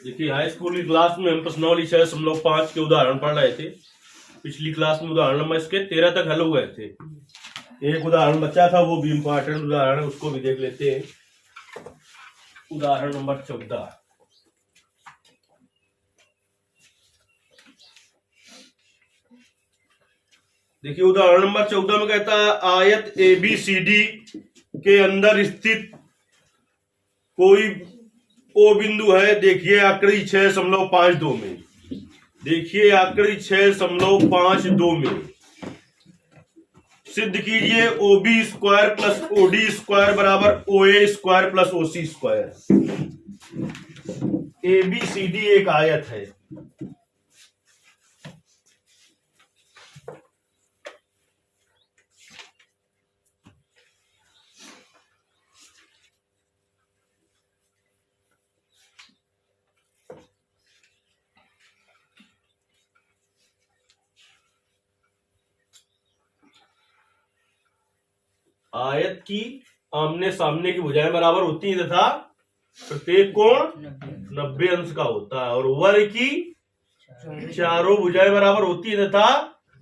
देखिए high school की class में हम प्रश्नावली 6.5 के उदाहरण पढ़ रहे थे। पिछली क्लास में उदाहरण नंबर इसके 13 तक हल हुए थे। एक उदाहरण बचा था, वो भी इम्पोर्टेंट उदाहरण है, उसको भी देख लेते हैं। उदाहरण नंबर 14। देखिए उदाहरण नंबर 14 में कहता है आयत ABCD के अंदर स्थित कोई O बिंदु है। देखिए आकृति 6.52 में, देखिए आकृति 6.52 में सिद्ध कीजिए OB square plus OD square बराबर OA square plus OC square. ABCD एक आयत है। आयत की आमने सामने की भुजाएं बराबर होती हैं तथा प्रत्येक कोण 90 अंश का होता है, और वर्ग की चारों भुजाएं बराबर होती है तथा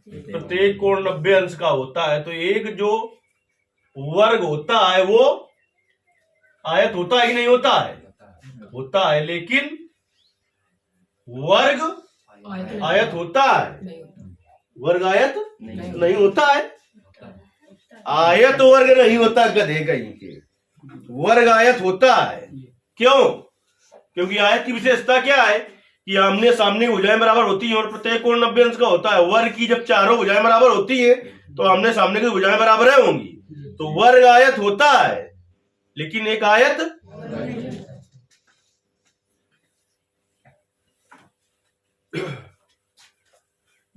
प्रत्येक कोण 90 अंश का होता है। तो एक जो वर्ग होता है वो आयत होता है कि नहीं होता है? होता है, लेकिन वर्ग आयत होता है, वर्ग आयत नहीं होता है। आयत वर्ग नहीं होता, गधे कहीं के। वर्ग आयत होता है। क्यों? क्योंकि आयत की विशेषता क्या है कि आमने सामने भुजाएं बराबर होती हैं और प्रत्येक कोण 90 अंश का होता है। वर्ग की जब चारों भुजाएं बराबर होती है तो आमने सामने की भुजाएं बराबर है होंगी, तो वर्ग आयत होता है, लेकिन एक आयत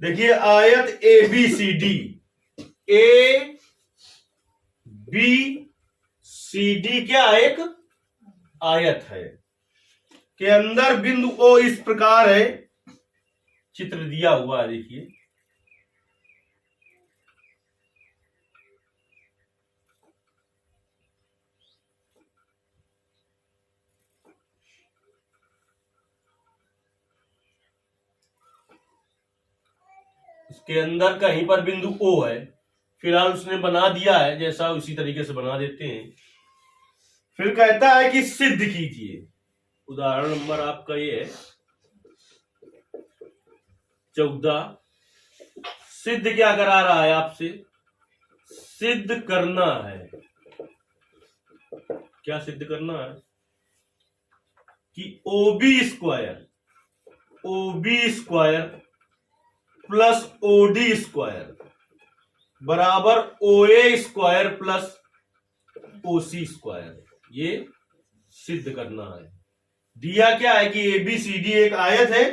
देखिए आयत ABCD, ABCD क्या एक आयत है के अंदर बिंदु O इस प्रकार है, चित्र दिया हुआ है। देखिए इसके अंदर कहीं पर बिंदु O है, फिलहाल उसने बना दिया है, जैसा उसी तरीके से बना देते हैं। फिर कहता है कि सिद्ध कीजिए। उदाहरण नंबर आपका ये है 14। सिद्ध क्या करा रहा है आपसे? सिद्ध करना है। क्या सिद्ध करना है? कि OB square plus OD square बराबर OA square plus OC square, ये सिद्ध करना है। दिया क्या है कि ABCD एक आयत है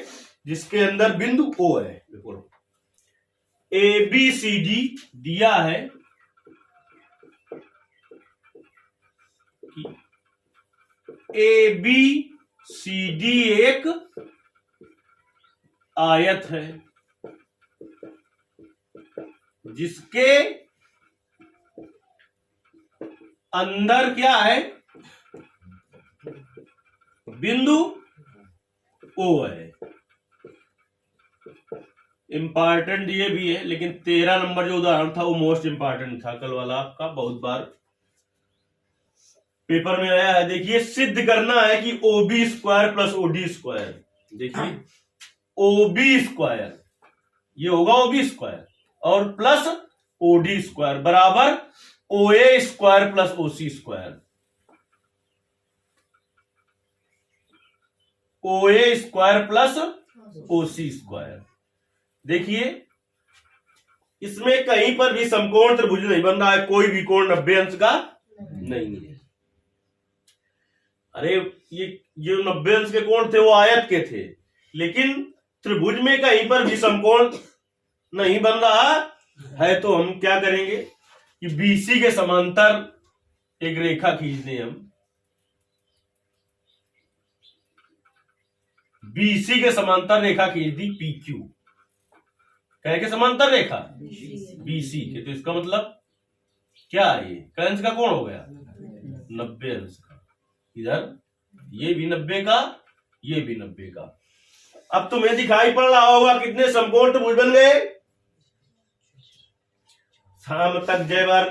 जिसके अंदर बिंदु O है। देखो ABCD दिया है कि ABCD एक आयत है जिसके अंदर क्या है? बिंदु O है। इंपॉर्टेंट ये भी है, लेकिन 13 नंबर जो उदाहरण था वो मोस्ट इंपॉर्टेंट था कल वाला आपका, बहुत बार पेपर में आया है। देखिए सिद्ध करना है कि OB square plus OD square. देखिए OB स्क्वायर ये होगा OB स्क्वायर और प्लस OD स्क्वायर बराबर OA square plus OC square. OA square plus OC square. देखिए इसमें कहीं पर भी समकोण त्रिभुज नहीं बन रहा है, कोई भी कोण 90 अंश का नहीं है। अरे ये जो 90 अंश के कोण थे वो आयत के थे, लेकिन त्रिभुज में कहीं पर भी समकोण नहीं बन रहा है, तो हम क्या करेंगे कि BC के समांतर एक रेखा खींच दें। हम BC के समांतर रेखा खींच दी PQ, कह के समांतर रेखा BC के, तो इसका मतलब क्या है? ये कै अंश का कोण हो गया? 90 अंश का। इधर ये भी 90 का ये भी 90 का। अब तुम्हें दिखाई पड़ रहा होगा कितने समकोण त्रिभुज बन गए शाम तक जय बार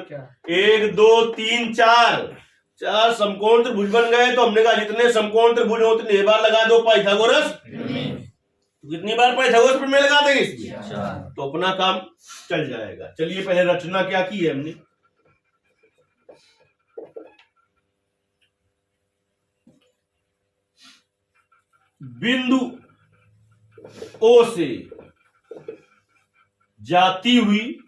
1 2 3 4 समकोण त्रिभुज बन गए। तो हमने कहा जितने समकोण त्रिभुज हो उतनी बार लगा दो पाइथागोरस। कितनी बार पाइथागोरस प्रमेय लगा देंगे इसमें तो अपना काम चल जाएगा। चलिए पहले रचना क्या की है हमने। बिंदु ओ से जाती हुई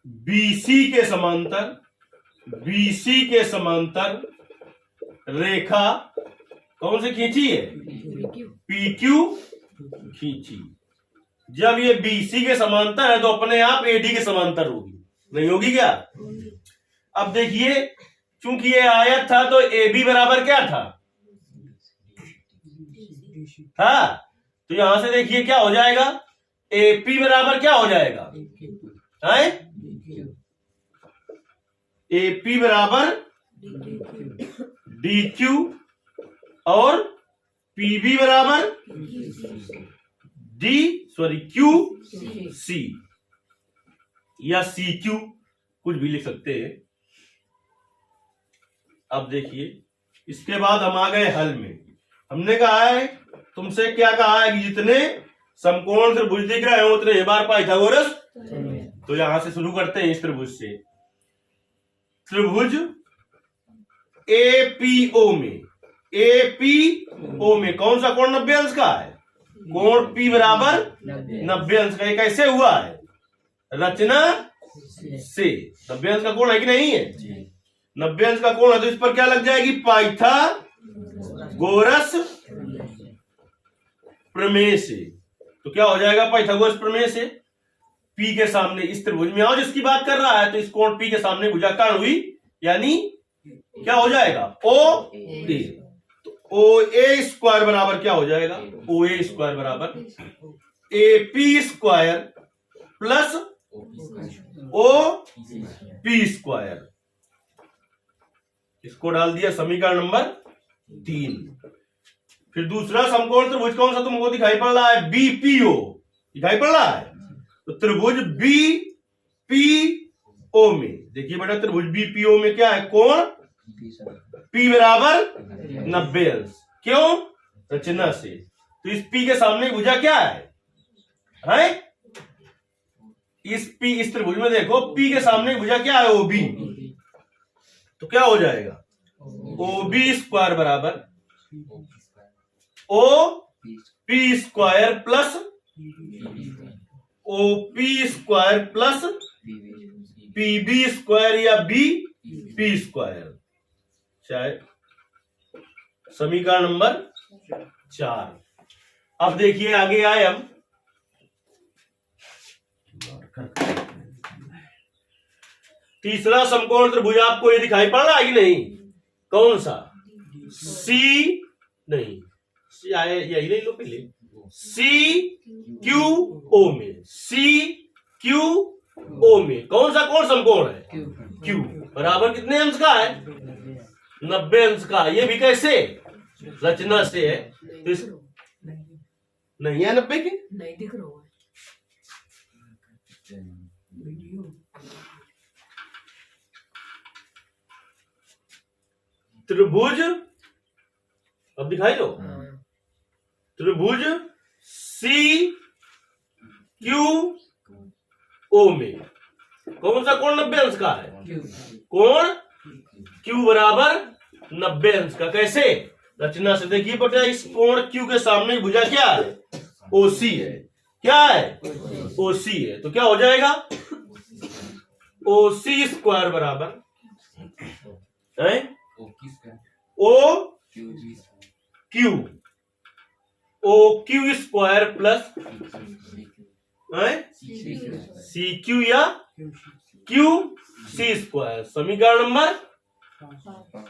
बीसी के समांतर रेखा कौन से खींची है PQ खींची। जब ये BC के समांतर है तो अपने आप AD के समांतर होगी, नहीं होगी क्या? अब देखिए चूंकि ये आयत था तो AB बराबर क्या था तो यहां से देखिए क्या हो जाएगा AP बराबर क्या हो जाएगा AP बराबर DQ और PB बराबर QC या CQ कुछ भी लिख सकते हैं। अब देखिए इसके बाद हम आ गए हल में। हमने कहा है तुमसे क्या कहा है कि जितने समकोण त्रिभुज दिख रहे हो उतने बार पाइथागोरस। तो यहां से शुरू करते हैं इस त्रिभुज से। त्रिभुज APO में कौन सा कोण 90 अंश का है? कोण P बराबर 90 अंश का। ये कैसे हुआ है? रचना से 90 अंश का कोण है कि नहीं है? 90 अंश का कोण है तो इस पर क्या लग जाएगी पाइथागोरस प्रमेय से। तो क्या हो जाएगा पाइथागोरस प्रमेय से P के सामने इस त्रिभुज में, और जिसकी बात कर रहा है तो इस कोण P के सामने भुजाकार हुई यानी क्या हो जाएगा OA। तो OA स्क्वायर बराबर क्या हो जाएगा OA स्क्वायर बराबर AP square plus OP square. इसको डाल दिया समीकरण नंबर 3। फिर दूसरा समकोण त्रिभुज कौन सा तुमको दिखाई पड़ रहा है BPO दिखाई पड़ रहा है। तो त्रिभुज BPO में देखिए बेटा त्रिभुज BPO में क्या है कोण P बराबर 90 अंश। क्यों? रचना से। तो इस P के सामने भुजा क्या है इस त्रिभुज में देखो P के सामने भुजा क्या है OB। तो क्या हो जाएगा OB स्क्वायर बराबर OP square plus OP square plus PB square या BP स्क्वायर। चाहे समीकरण नंबर 4। अब देखिए आगे आए हम तीसरा समकोण त्रिभुज आपको ये दिखाई पड़ रहा है कि नहीं? कौन सा? यही नहीं लो पहले CQO में कौन सा कोण समकोण है Q बराबर कितने अंश का है 90 अंश का। ये भी कैसे? रचना से है। तो नहीं है 90 की नहीं दिख रहा है त्रिभुज अब दिखाई दो त्रिभुज CQO में कौन सा कोण 90 अंश का है कोण Q बराबर 90 अंश का। कैसे? रचना से देखिए बेटा इस कोण Q के सामने भुजा क्या है OC है। क्या है OC है। तो क्या हो जाएगा OC स्क्वायर बराबर OQ स्क्वायर प्लस CQ या QC स्क्वायर। समीकरण नंबर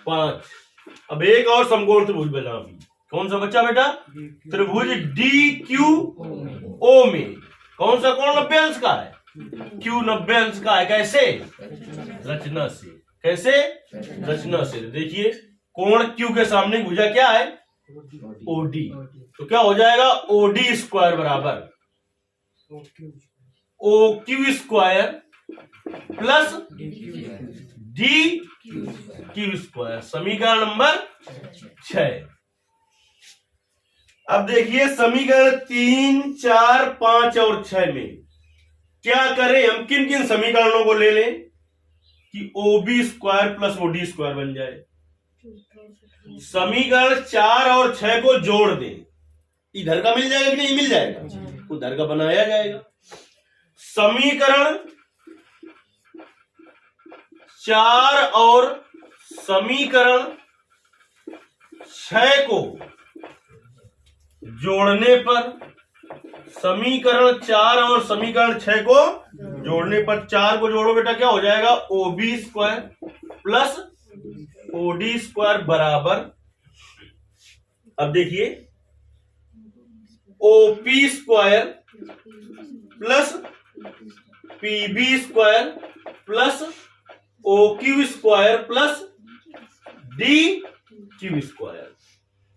5। अब एक और समकोण त्रिभुज बना भी। कौन सा बच्चा बेटा? त्रिभुज DQO में कौन सा कोण 90 अंश का है Q 90 अंश का है। कैसे? रचना से। कैसे? रचना से। देखिए कोण Q के सामने भुजा क्या है? OD। तो क्या हो जाएगा? OD स्क्वायर बराबर OQ square plus DQ square. समीकरण नंबर 6। अब देखिए समीकरण 3, 4, 5 और 6 में क्या करें हम? किन किन समीकरणों को ले लें कि OB square plus OD square बन जाए? समीकरण 4 और 6 को जोड़ दें। इधर का मिल जाएगा कि नहीं मिल जाएगा? उधर का बनाया जाएगा। समीकरण 4 और समीकरण 6 को जोड़ने पर, समीकरण 4 और समीकरण 6 को जोड़ने पर, 4 को जोड़ो बेटा क्या हो जाएगा? OB square plus OD square बराबर, अब देखिए OP square plus PB square plus OQ square plus DQ square.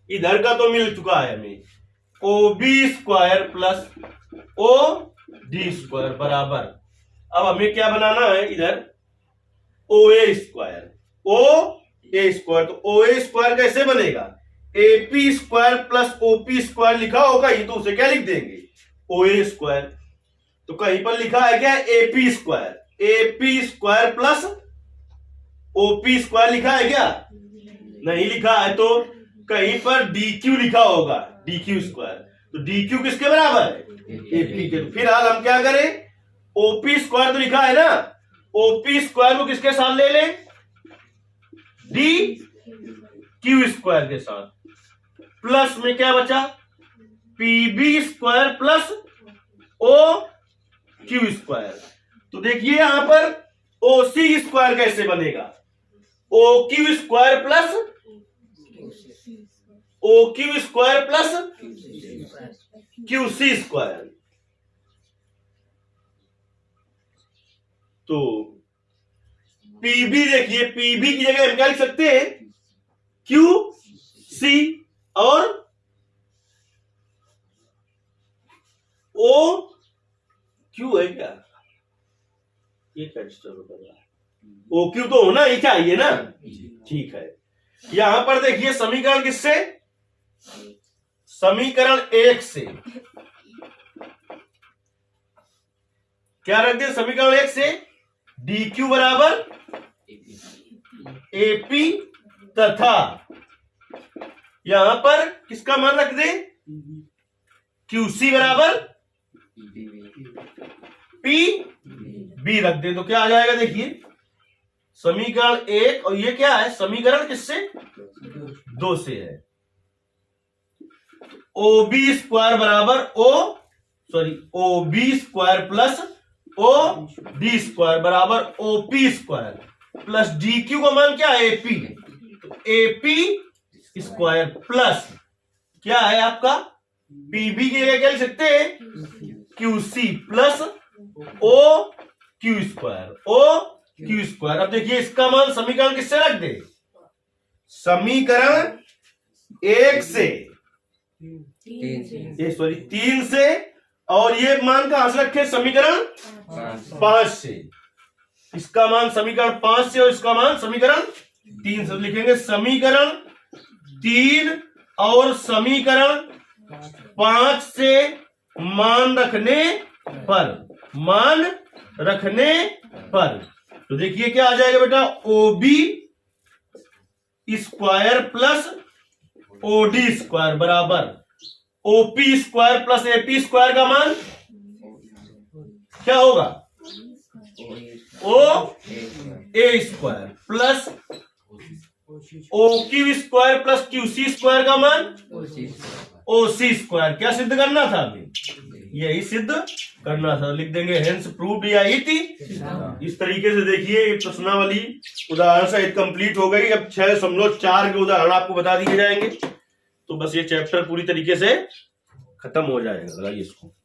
इधर का तो मिल चुका है हमें। OB square plus OD square बराबर, अब हमें क्या बनाना है? इधर OA स्क्वायर, OA स्क्वायर। तो OA स्क्वायर कैसे बनेगा? AP square plus OP square लिखा होगा ये, तो उसे क्या लिख देंगे? OA square. तो कहीं पर लिखा है क्या? AP square, AP square plus OP square लिखा है क्या? नहीं लिखा है। तो कहीं पर DQ लिखा होगा, DQ स्क्वायर। तो DQ किसके बराबर है? AP के। फिलहाल हम क्या करें? OP स्क्वायर तो लिखा है ना, OP स्क्वायर को किसके साथ ले लें? DQ स्क्वायर के साथ। प्लस में क्या बचा? PB square plus OQ square. तो देखिए यहां पर OC स्क्वायर कैसे बनेगा? OQ square plus OQ square plus QC square. तो PB देखिए, PB की जगह हम क्या लिख सकते हैं? QC और OQ है क्या? ये क्या डिस्टर्ब कर रहा है? OQ तो होना ही चाहिए ना। ठीक है, यहां पर देखिए समीकरण किससे? समीकरण 1 से क्या रख दे? समीकरण 1 से DQ बराबर AP तथा यहां पर किसका मान रख दे? QC बराबर PB रख दे। तो क्या आ जाएगा? देखिए समीकरण 1 और ये क्या है? समीकरण किससे? 2 से है। OB स्क्वायर बराबर OB square plus OD square बराबर OP स्क्वायर प्लस DQ का मान क्या है? AP। तो AP स्क्वायर प्लस क्या है आपका? PB के लिए क्या लिख सकते हैं? QC plus OQ square. अब देखिए इसका मान समीकरण किससे रख दे? समीकरण 1 से, 3 से, और ये मान कहां से रखे? समीकरण 5 से। इसका मान समीकरण 5 से और इसका मान समीकरण 3 से। लिखेंगे समीकरण 3 और समीकरण 5 से मान रखने पर, तो देखिए क्या आ जाएगा बेटा? OB square plus OD square बराबर OP square plus AP square का मान क्या होगा? OA square plus OQ square plus QC square का मान OC स्क्वायर। क्या सिद्ध करना था हमें? यही सिद्ध करना था। लिख देंगे हेंस प्रूव्ड या इति। इस तरीके से देखिए प्रश्नावली उदाहरण सहित कंप्लीट हो गई। अब 6.4 के उदाहरण आपको बता दिए जाएंगे, तो बस ये चैप्टर पूरी तरीके से खत्म हो जाएगा। लगाइए इसको।